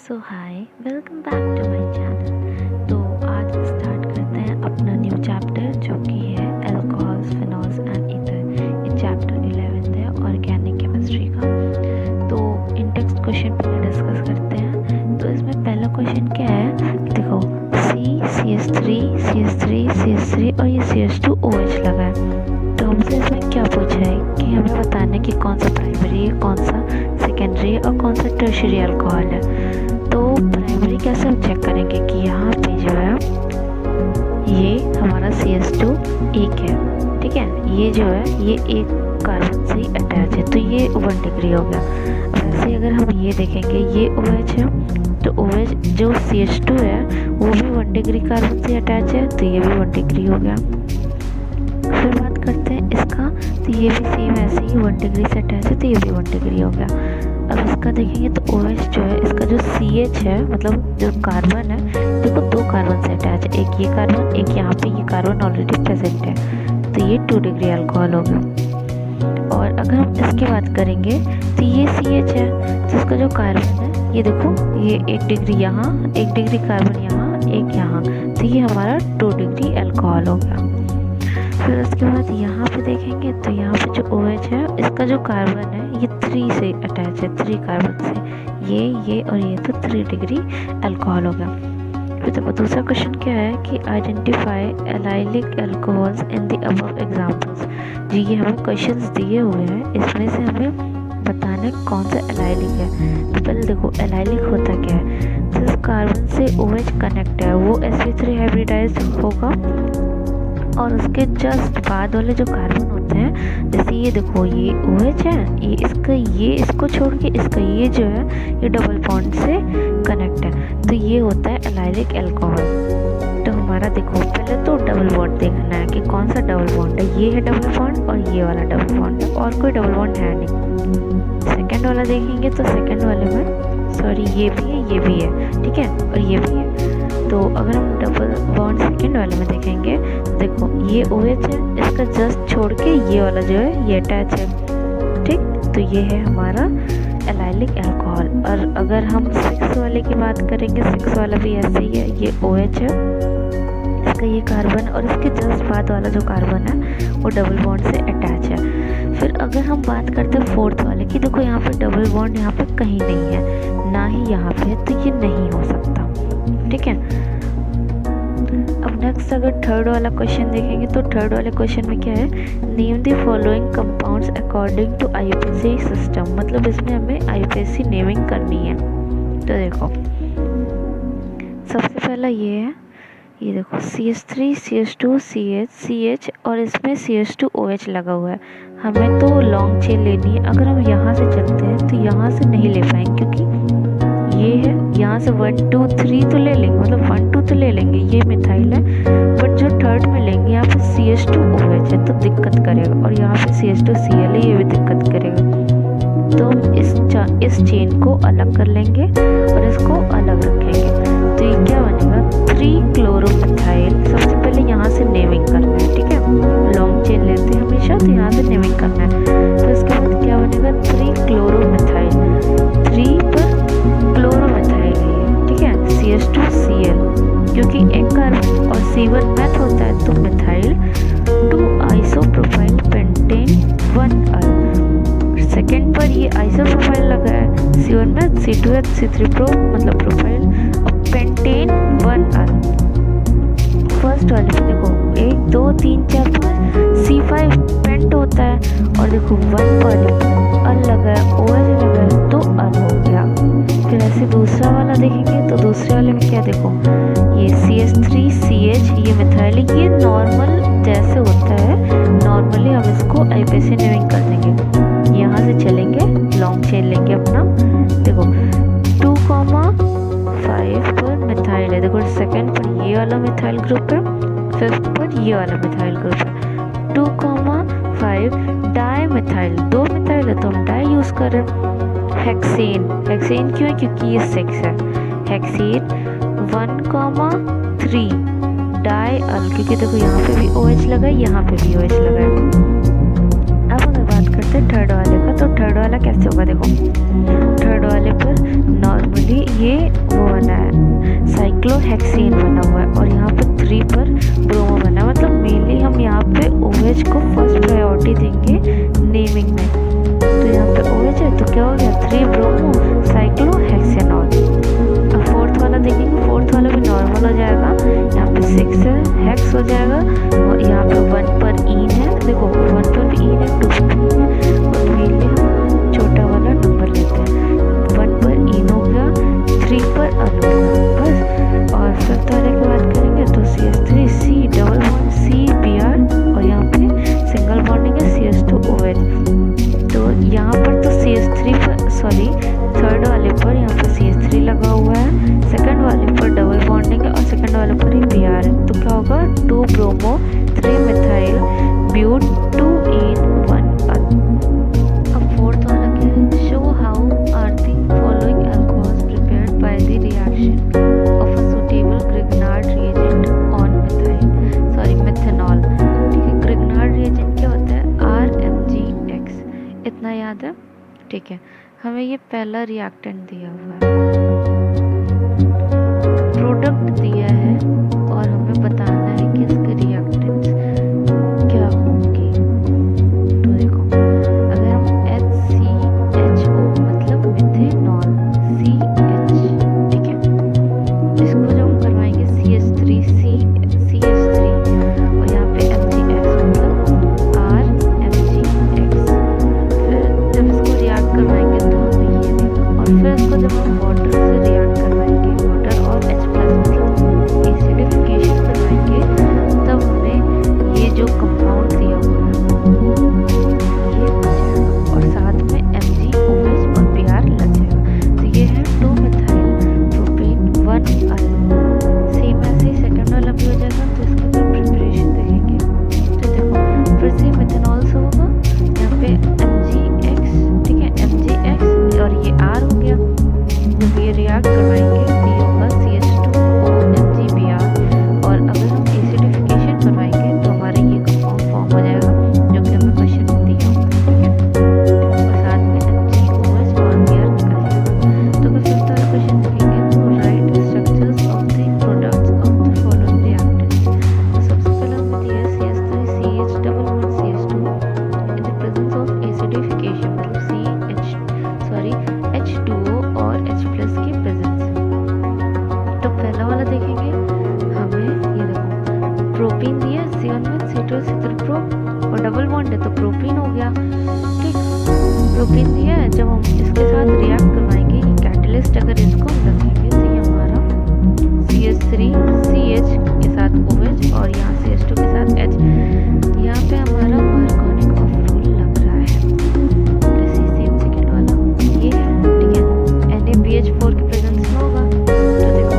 So hi, welcome back to my channel. तो आज start करते हैं अपना न्यू चैप्टर जो कि है अल्कोहल्स, फिनॉल्स एंड ईथर। ये चैप्टर 11 है ऑर्गेनिक केमिस्ट्री का। तो इन टेक्स्ट क्वेश्चन पहले डिस्कस करते हैं। तो इसमें पहला क्वेश्चन क्या है, देखो CH3 और ये CH2OH लगा है। तो हमसे इसमें क्या पूछा है कि हमें बताना है कि कौन सा प्राइमरी है, कौन सा सेकेंडरी है और कौन सा टर्शियरी अल्कोहल है। तो प्राइमरी कैसे हम चेक करेंगे कि यहाँ पे जो है ये हमारा CH2 एक है, ठीक है। ये जो है ये एक कार्बन से ही अटैच है, तो ये 1 डिग्री हो गया। वैसे अगर हम ये देखेंगे ये OH है, तो OH जो CH2 है वो भी 1 डिग्री कार्बन से अटैच है, तो ये भी 1 डिग्री हो गया। फिर बात करते हैं इसका, तो ये भी सेम ऐसे ही 1 डिग्री से अटैच है, तो ये भी 1 डिग्री हो गया। अब इसका देखेंगे तो OH जो है इसका जो CH है, मतलब जो कार्बन है, देखो 2 कार्बन से अटैच है, एक ये कार्बन एक यहाँ पे ये कार्बन ऑलरेडी प्रेजेंट है, तो ये 2 डिग्री अल्कोहल हो गया। और अगर हम इसकी बात करेंगे तो ये CH है, तो इसका जो कार्बन है ये देखो ये 1 डिग्री यहाँ, 1 डिग्री कार्बन यहाँ, एक यहाँ, तो ये हमारा 2 डिग्री अल्कोहल हो गया। फिर उसके बाद यहाँ पे देखेंगे तो यहाँ पे जो OH है इसका जो कार्बन है ये 3 से अटैच है, 3 कार्बन से, ये और ये, तो 3 डिग्री अल्कोहल हो गया। फिर देखो दूसरा क्वेश्चन क्या है कि identify allylic alcohols in the above examples. जी ये हमें क्वेश्चंस दिए हुए हैं, इसमें से हमें बताना है कौन सा एलाइलिक है। तो पहले देखो एलाइलिक होता क्या है, जिस कार्बन से OH कनेक्ट है वो sp3 हाइब्रिडाइज होगा, और उसके जस्ट बाद वाले जो कार्बन होते हैं, जैसे ये देखो ये OH है, ये इसको छोड़ के इसका ये जो है ये डबल बॉन्ड से कनेक्ट है, तो ये होता है एलाइलिक अल्कोहल। तो हमारा देखो पहले तो डबल बॉन्ड देखना है कि कौन सा डबल बॉन्ड है, ये है डबल बॉन्ड और ये वाला डबल बॉन्ड है, और कोई डबल बॉन्ड है नहीं। सेकेंड वाला देखेंगे तो सेकेंड वाले में सॉरी ये भी है, ठीक है, और ये भी है। तो अगर हम डबल बॉन्ड सेकेंड वाले में देखेंगे, देखो ये OH है, इसका जस्ट छोड़ के ये वाला जो है ये अटैच है, ठीक, तो ये है हमारा एलाइलिक अल्कोहल। और अगर हम 6 वाले की बात करेंगे, 6 वाला भी ऐसे ही है, ये OH है, इसका ये कार्बन और इसके जस्ट बाद वाला जो कार्बन है वो डबल बॉन्ड से अटैच है। फिर अगर हम बात करते हैं 4th वाले की, देखो यहाँ पे डबल बॉन्ड यहाँ पे कहीं नहीं है, ना ही यहाँ पे है, तो ये नहीं हो सकता, ठीक है। अब नेक्स्ट अगर 3rd वाला क्वेश्चन देखेंगे तो 3rd वाले क्वेश्चन में क्या है, name the following compounds according to IUPAC system, मतलब इसमें हमें IUPAC नेमिंग करनी है। तो देखो सबसे पहला ये है, ये देखो CH3 CH2 CH और इसमें CH2OH लगा हुआ है। हमें तो लॉन्ग चेन लेनी है, अगर हम यहाँ से चलते हैं तो यहाँ से नहीं ले पाएंगे, क्योंकि ये है यहाँ से 1 2 3 तो ले लेंगे, मतलब 1 2 तो ले लेंगे, ये मिथाइल है, बट जो 3rd में लेंगे यहाँ पे CH2OH है तो दिक्कत करेगा, और यहाँ पे CH2Cl है, ये भी दिक्कत करेगा। तो हम इस चेन को अलग कर लेंगे और इसको अलग रखेंगे, तो ये क्या बनेगा 3 क्लोरोमिथाइल। सबसे पहले यहाँ से नेमिंग करना है, ठीक है, लॉन्ग चेन लेते हैं हमेशा, तो यहाँ से नेमिंग करना है। तो इसके बाद क्या बनेगा 3 क्लोरोमिथाइल, 3 पर क्लोरोमिथाइल है, ठीक है, CH2Cl, क्योंकि एक कार्बन और C1 मैथ होता है, तो मिथाइल 2 आइसोप्रोपाइल पेंटेन 1 अल। सेकेंड पर ये आइसोप्रोपाइल लगा है, C1 मैथ C2H C3 मतलब प्रोपाइल, और पेंटेन 1 अल। फर्स्ट वाले में देखो 1 2 3 4 5 C5 पेंट होता है, और देखो 1 पर अल लगा है, OH लगा है, तो अल हो गया। फिर ऐसे दूसरा वाला देखेंगे तो दूसरे वाले में क्या देखो, ये CH3CH ये मिथाइल, ये नॉर्मल जैसे होता है, नॉर्मली हम इसको IUPAC नेमिंग कर देंगे। यहाँ से चलेंगे, लॉन्ग चेन लेंगे अपना, देखो 2,5 पर मिथाइल है, देखो सेकेंड पर ये वाला मिथाइल ग्रुप है, 5th पर ये वाला मिथाइल ग्रुप है, 2,5 डाई मिथाइल, 2 मिथाइल है तो हम डाई यूज़ कर रहे हैं। हेक्सेन क्यों है, क्योंकि ये 6 है, हेक्सेन 1,3 डाई अल, क्योंकि देखो यहाँ पे भी OH लगा है, यहाँ पे भी OH लगा है। अब अगर बात करते करते हैं थर्ड वाले का। तो थर्ड वाला कैसे होगा, देखो थर्ड वाले पर नॉर्मली ये वो बना है, साइक्लोहेक्सेन बना हुआ है, और यहाँ पे 3 पर ब्रोमो बना है। मतलब मेनली हम यहाँ पे OH को फर्स्ट प्रायोरिटी देंगे नेमिंग में। तो यहाँ पे OH है तो क्या हो गया, 3 ब्रोमो साइक्लोहेक्सेनॉल। अब फोर्थ वाला देखेंगे, फोर्थ वाला भी नॉर्मल हो जाएगा, यहाँ पे 6 है, हेक्स हो जाएगा, और यहाँ पे 1 पर ईन है, देखो 1 पर भी ईन है, 2 पर भी ईन है, और मेनली हम छोटा वाला नंबर लेते हैं। 1 पर ईन हो गया, 3 पर अल हो गया, बस। और फिफ्थ वाले की बात करेंगे तो CH3 C double bond C Br, और यहाँ पे सिंगल बॉन्डिंग है CH2OH। तो यहाँ पर तो CH3 पर सॉरी थर्ड वाले पर यहाँ पर CH3 लगा हुआ है, सेकंड वाले पर डबल बॉन्डिंग है, और सेकंड वाले पर ही Br है। तो क्या होगा, 2 ब्रोमो 3 मिथाइल ब्यूट 2 इन 1 अल। अब फोर्थ वाला क्या है, show how are the following alcohols prepared by the reaction of a suitable Grignard reagent on methanol. ठीक है, ग्रिग्नार्ड रिएजेंट क्या होता है, RMgX, इतना याद है। ठीक है, हमें ये पहला रिएक्टेंट दिया हुआ है, प्रोडक्ट दिया है, और हमें बताना है कि इसके रिएक्टेंट्स क्या होंगे। तो देखो अगर हम HCHO मतलब मिथेनॉल CH, ठीक है, इसको जब हम करवाएंगे CH3 और यहाँ पे MgX मतलब RMgX, फिर जब इसको रिएक्ट करवाएंगे तो हमें ये देगा, और फिर इसको जब हम वाटर से रिएक्ट करवाएंगे, वाटर और H+ मतलब एसिडिफिकेशन करवाएंगे, तब हमें ये जो कंपाउंड दिया हुआ है ये बच जाएगा, और साथ में MgOH और Br लग जाएगा। तो ये है 2 मिथाइल प्रोपेन 1 अल। सेम ऐसे ही सेकंड वाला भी हो जाएगा। तो इसकी फिर प्रिपरेशन देखेंगे, तो देखो फिर से मिथेनॉल से होगा, यहाँ पे MgX, ठीक है, MgX और ये R हो गया। जब ये रिएक्ट करवाएंगे तो ये होगा CH2O MgBr, और अगर हम एसिडिफिकेशन करवाएंगे तो हमारा ये कंपाउंड फॉर्म हो जाएगा जो कि हमें क्वेश्चन में दिया होगा, ठीक है, और साथ में MgOH और Br निकल जाएगा। तो अगर फिफ्थ वाला क्वेश्चन देखेंगे तो right structures of the products of the following reactants. तो सबसे पहले हमें दिया है CH3 CH double bond CH2 in the presence of acidification, मतलब H2O और H+ की प्रेजेंस में। तो पहला वाला देखेंगे, हमें ये देखो प्रोपीन दिया है, C1 में C2 C3 और डबल बॉन्ड है तो प्रोपीन हो गया। ठीक, प्रोपीन दिया है, जब हम इसके साथ रिएक्ट करवाएंगे, ये कैटलिस्ट अगर इसको हम रखेंगे तो ये हमारा CH3 CH के साथ OH और यहाँ CH2 के साथ H, यहाँ पे हमारा मार्कोनिक ऑफ रूल लग रहा है। ऐसे सेम सेकेंड वाला ये है, ठीक है, NaBH4 की प्रेजेंस में होगा। तो देखो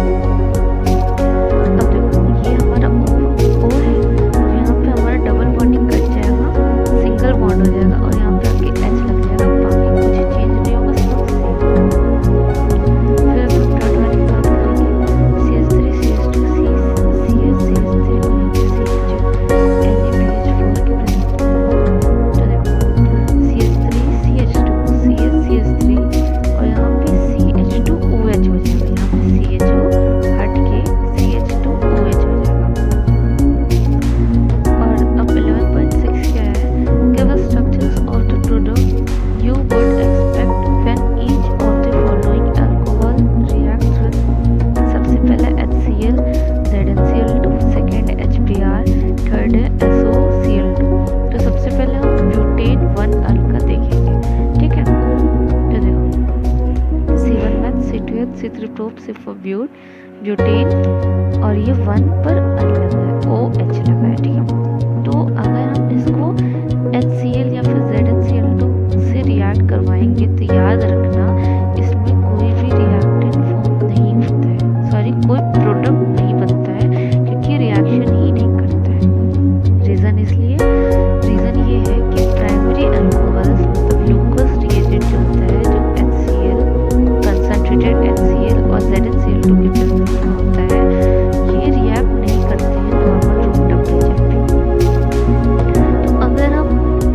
अब देखो ये हमारा O है, और यहाँ पे हमारा डबल बॉन्डिंग कट जाएगा, सिंगल बॉन्ड हो जाएगा, और यहाँ पे आके H लग जाएगा, बाकी कुछ चेंज नहीं होगा, सब सेम। फिर हम थर्ड वाली की बात करेंगे, CH3 CH2 CH CH3 और यहाँ पे CH NaBH4 की प्रेजेंस में। तो देखो CH3 CH2 CH CH3 और यहाँ पे CH2OH हो जाएगा, यहाँ पे CHO हट के CH2OH हो जाएगा। और अब 11.6 क्या है, give us structures of the product you would expect when each of the following alcohol reacts with। सबसे पहला HCl, ZnCl2, second HBr, third है SOCl2। तो सबसे पहले हम ब्यूटेन 1 अल का देखेंगे, ठीक है। तो देखो C1 math C2H C3 prop C4 butane, और ये 1 पर अल लगा है, OH लगा है, ठीक है। तो अगर हम इसको HCl या फिर ZnCl2 से रिएक्ट करवाएंगे तो याद रखना इसमें कोई भी रिएक्टेंट फॉर्म नहीं होता है, सॉरी कोई प्रोडक्ट नहीं बनता है, क्योंकि रिएक्शन ही नहीं करता है। रीज़न ये है कि प्राइमरी अल्कोहल्स मतलब ग्लूकोज रिएजेंट जो होता है, जो HCl कंसंट्रेटेड HCl और ZnCl2 की प्रेजेंस में होता है, ये रिएक्ट नहीं करते हैं नॉर्मल रूम टेम्परेचर पे। तो अगर हम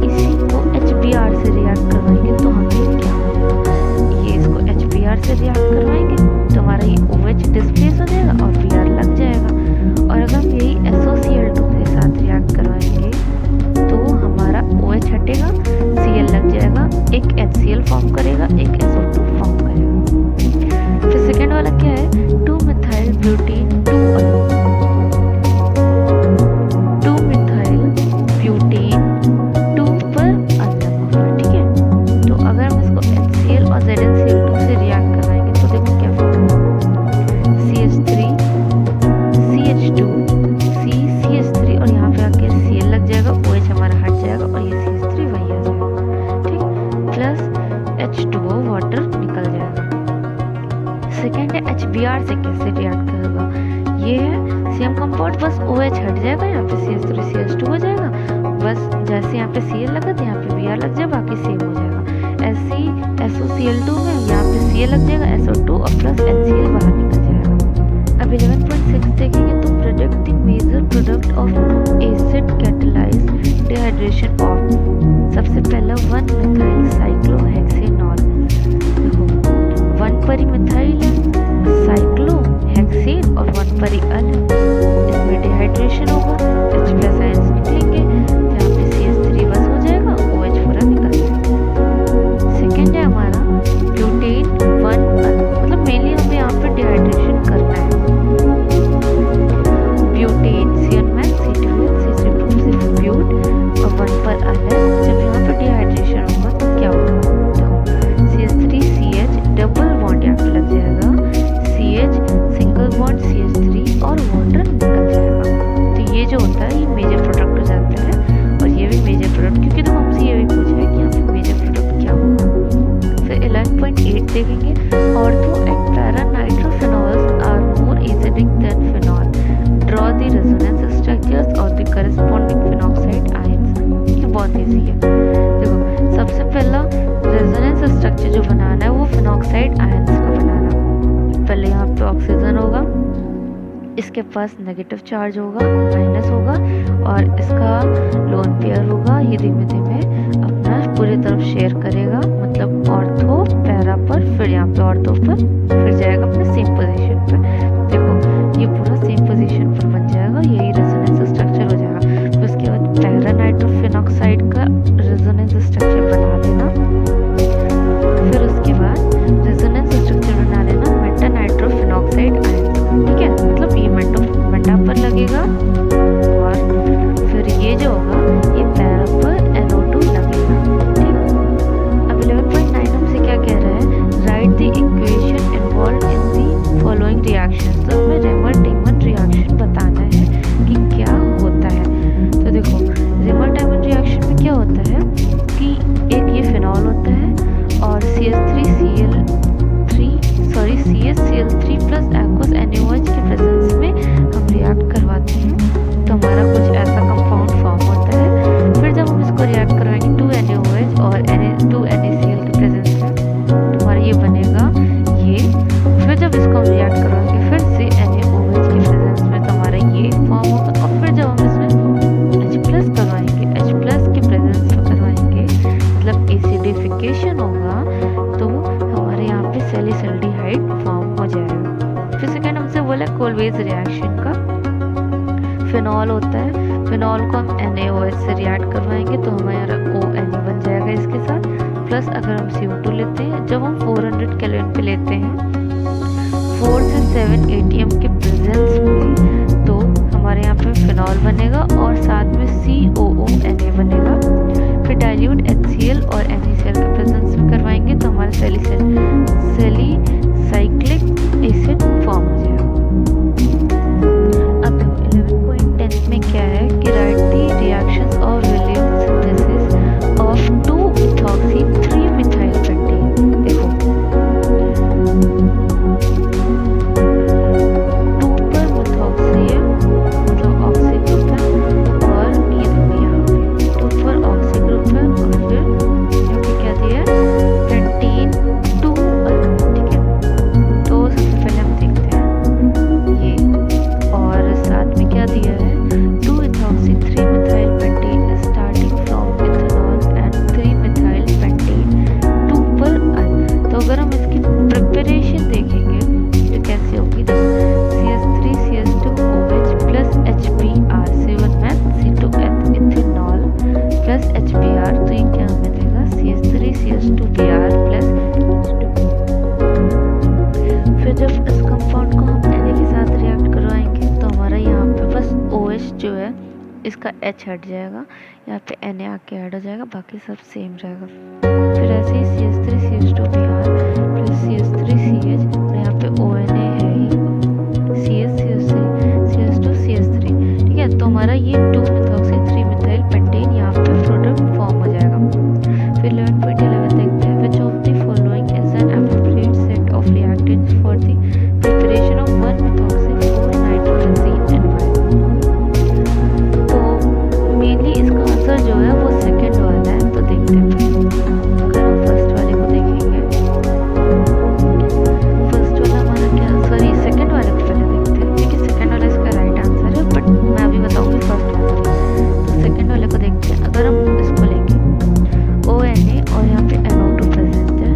इसी को HBr से सेकेंड है HBr से कैसे रिएक्ट करेगा। ये है सेम कंपाउंड, बस OH हट जाएगा, यहाँ पे CH3CH2 हो जाएगा। बस जैसे यहाँ पे Cl लगा तो यहाँ पे Br लग जाए, बाकी सेम हो जाएगा। ऐसे SOCl2 में यहाँ पे Cl लग जाएगा, SO2 और प्लस NCl बाहर निकल जाएगा। अब 11.6 देखेंगे तो product the major product of acid catalysed dehydration of. सबसे पहला 1 मिथाइल साइक्लोहेक्सेनॉल। देखो 1 परिमिथाइल है, साइक्लोहेक्सेन और 1 परिअल है, इसमें डिहाइड्रेशन होगा, H प्लस आयंस निकलेंगे, यहाँ पे CH3 बस हो जाएगा, OH पूरा निकल जाएगा। सेकेंड है हमारा ब्यूटेन 1 अल, मतलब मेनली हमें यहाँ पे डिहाइड्रेशन करना है। ब्यूटेन C1 C2 C3 ब्यूट और 1 पर अल है। जब यहाँ पे डिहाइड्रेशन होगा तो क्या होगा, देखो CH3CH डबल बॉन्ड यहाँ पे लग जाएगा, CH सिंगल बॉन्ड CH3 और वाटर निकल जाएगा। तो ये जो होता है ये मेजर प्रोडक्ट हो जाता है, और ये भी मेजर प्रोडक्ट, क्योंकि तो हमसे ये भी पूछा है कि यहाँ पे मेजर प्रोडक्ट क्या होगा। फिर 11.8 देखेंगे, ortho and para nitrophenols are more acidic than phenol. Draw the resonance structures और द करस्पॉन्डिंग फेनॉक्साइड आयंस। ये बहुत ईजी है। देखो सबसे पहला रेजोनेंस स्ट्रक्चर जो बनाना है वो फेनॉक्साइड आयंस का बनाना। पहले यहाँ पे ऑक्सीजन होगा, इसके पास नेगेटिव चार्ज होगा, माइनस होगा, और इसका लोन पेयर होगा। ये धीमे धीमे अपना पूरी तरफ शेयर करेगा, मतलब ऑर्थो पैरा पर, फिर यहाँ पे ऑर्थो पर, फिर जाएगा अपने सेम पोजीशन पे। देखो ये पूरा सेम पोजीशन पर बन जाएगा, यही रेजोनेंस स्ट्रक्चर हो जाएगा। फिर उसके बाद पैरा नाइट्रोफेनॉक्साइड का रेजोनेंस स्ट्रक्चर बना लेना। फिर उसके बाद रेजोनेंस स्ट्रक्चर बना लेना मेटा नाइट्रोफेनॉक्साइड आयंस का, ठीक है, मतलब ये मेटा पर लगेगा, और फिर ये जो होगा ये पैरा पर NO2 लगेगा, ठीक। अब 11.9 हमसे क्या कह रहा है, right the equation involve in the following reaction. तो हमें रेमर-टेमन रिएक्शन बताना है कि क्या होता है। तो देखो रेमर-टेमन रिएक्शन में क्या होता है कि एक ये फिनॉल होता है और CH3 प्लस एक्वस NaOH के प्रेजेंस में हम रिएक्ट करवाते हैं, तो हमारा कुछ ऐसा कंपाउंड फॉर्म होता है। फिर जब हम इसको रिएक्ट करवाएंगे 2 NaOH और 2 NaCl के प्रेजेंस में, तो हमारा ये बनेगा ये। फिर जब इसको हम रिएक्ट करवाएंगे फिर से NaOH के प्रेजेंस में, तो हमारा ये फॉर्म होगा। और फिर जब हम इसमें H प्लस करवाएंगे, H प्लस के प्रेजेंस में करवाएंगे, मतलब एसिडिफिकेशन होगा, तो हमारे यहाँ पे सैलिसल्डिहाइड फॉर्म हो जाएगा। फिर सेकेंड हमसे बोला कोलवेज रिएक्शन का, फिनॉल होता है, फिनॉल को हम NaOH से रिएक्ट करवाएंगे तो हमारा ONe बन जाएगा इसके साथ। प्लस अगर हम CO2 लेते हैं, जब हम 400 केल्विन पे लेते हैं 4 से 7 ATM के प्रेजेंस में, तो हमारे यहाँ पे फिनॉल बनेगा और साथ में COONa बनेगा। फिर डाइल्यूट HCl और NaCl के प्रेजेंस में करवाएंगे तो हमारा सैलिसाइक्लिक एसिड फॉर्म हो जाएगा। अब देखो 11.10 में क्या है कि right the reactions of William synthesis of 2-methoxy 3-methyl pentane। देखो 2 पर methoxy है, मतलब ऑक्सी ग्रुप है, और ये देखो यहाँ पे 2 पर ऑक्सी ग्रुप है, और फिर यहाँ पे क्या दिया है पेंटीन 2 पर, ठीक है। तो सबसे पहले हम देखते हैं ये, और साथ में क्या दिया है 2-ethoxy 3-methyl pentane starting from ethanol and 3-methyl pentane 2 पर अल। तो अगर हम इसकी प्रिपरेशन देखेंगे तो कैसे होगी, तो CH3CH2OH plus HBr C1 C2H ethanol plus HBr, तो ये क्या हमें देगा CH3CH2Br प्लस H2। फिर जब इस कंपाउंड को हम Na के साथ रिएक्ट करवाएंगे तो हमारा यहाँ पे बस OH जो है इसका H हट जाएगा, यहाँ पे Na आके ऐड हो जाएगा, बाकी सब सेम रहेगा। फिर ऐसे ही CH3CH2Br प्लस CH3CH, और यहाँ पे ONa है ही, CH2CH3, ठीक है। तो हमारा ये 2-methoxy 3-methyl pentane यहाँ पे प्रोडक्ट फॉर्म हो जाएगा। फिर 11.11 देखते हैं, which of the following is an appropriate set of reactants for the preparation of 1 methoxy 4-nitrobenzene and Y. तो मेनली इसका आंसर जो है वो सेकंड वाला है। तो देखते हैं अगर हम फर्स्ट वाले को देखेंगे, फर्स्ट वाला हमारा क्या, सॉरी सेकंड वाले को पहले देखते हैं क्योंकि सेकंड वाला इसका राइट आंसर है, बट मैं अभी बताऊंगी फर्स्ट वाला। तो सेकंड वाले को देखते हैं। अगर हम इसको लेंगे ONA और यहाँ पे NO2 प्रेजेंट है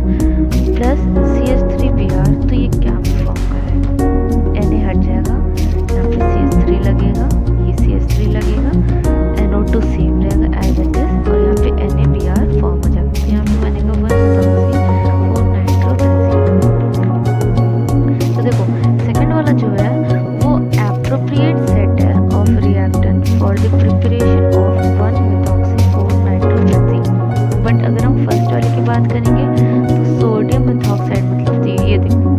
प्लस CH3Br, तो ये क्या फॉर्म कर रहा है, Na हट जाएगा, यहाँ पे CH3 लगेगा, ये CH3 लगेगा, NO2 सेम रहेगा एज इट इज, और यहाँ पे NaBr फॉर्म हो जाएगा। तो यहाँ पे बनेगा 1-methoxy 4-nitrobenzene। तो देखो सेकंड वाला जो है वो एप्रोप्रिएट सेट है of reactant for the preparation of 1-methoxy 4-nitrobenzene। But अगर हम फर्स्ट वाले की बात करेंगे तो सोडियम मेथॉक्साइड, मतलब ये देखो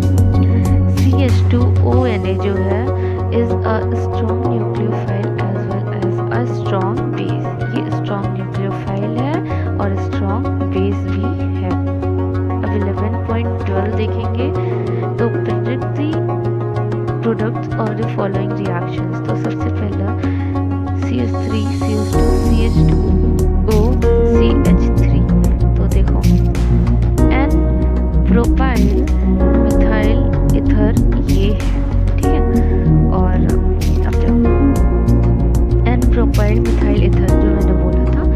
CH2ONA जो है is a strong nucleophile as well as a strong base. ये स्ट्रॉन्ग न्यूक्लियोफाइल है और स्ट्रॉन्ग बेस भी है। अब 11.12 देखेंगे तो प्रेडिक्ट द प्रोडक्ट्स और द फॉलोइंग रिएक्शंस। तो सबसे पहला CH3 CH2 CH2O CH3। तो देखो N प्रोपाइल मिथाइल ईथर ये है, ठीक है। और अब देखो N प्रोपाइल मिथाइल ईथर जो मैंने बोला था वो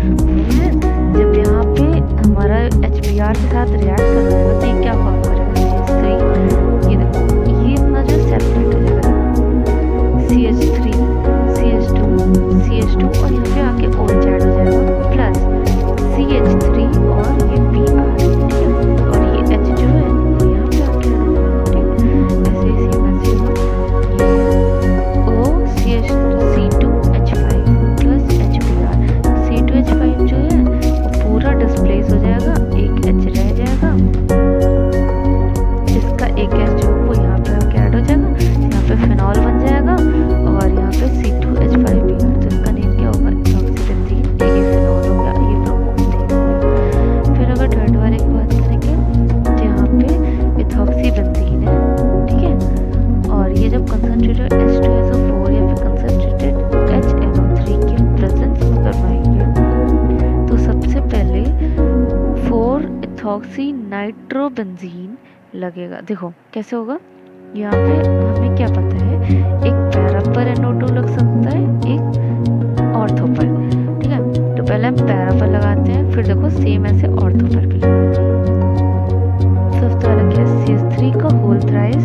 है, जब यहाँ पे हमारा HBr के साथ रिएक्ट कर रहा है तो ये क्या फॉर्म करेगा, CH3। ये देखो ये इतना जो सेपरेट हो जाएगा CH3 CH2 और यहाँ पे आके OH ऐड हो जाएगा प्लस CH3 और ये Br, ठीक है। और ये H जो है वो यहाँ पे आके ऐड हो जाएगा, ठीक। ऐसे ही वैसे ये O C2H5 plus HBr। C2H5 जो है वो पूरा डिस्प्लेस हो जाएगा, एक H रह जाएगा, इसका एक H जो वो यहाँ पे आके ऐड हो जाएगा, यहाँ पे फिनॉल बन जाएगा और यहाँ पे C2H5Br। तो इसका नेम क्या होगा, इथॉक्सीबेंजीन। ये फिनॉल हो गया, ये ब्रोमोबेंजीन हो गया। फिर अगर थर्ड वाले की बात करेंगे तो यहाँ पे इथॉक्सीबेंजीन है, ठीक है। और ये जब कंसनट्रेटेड H2SO4 या फिर कंसनट्रेटेड HNO3 के प्रेजेंस में करवाएंगे तो सबसे पहले 4-इथॉक्सी नाइट्रोबेंजीन लगेगा। देखो कैसे होगा, यहाँ पे हमें क्या पता है, एक पैरा पर NO2 लग सकता है, एक ऑर्थो पर, ठीक है। तो पहले हम पैरा पर लगाते हैं, फिर देखो सेम ऐसे ऑर्थो पर भी लगाते हैं। सबसे वाला क्या है, CH3 का होल थ्राइस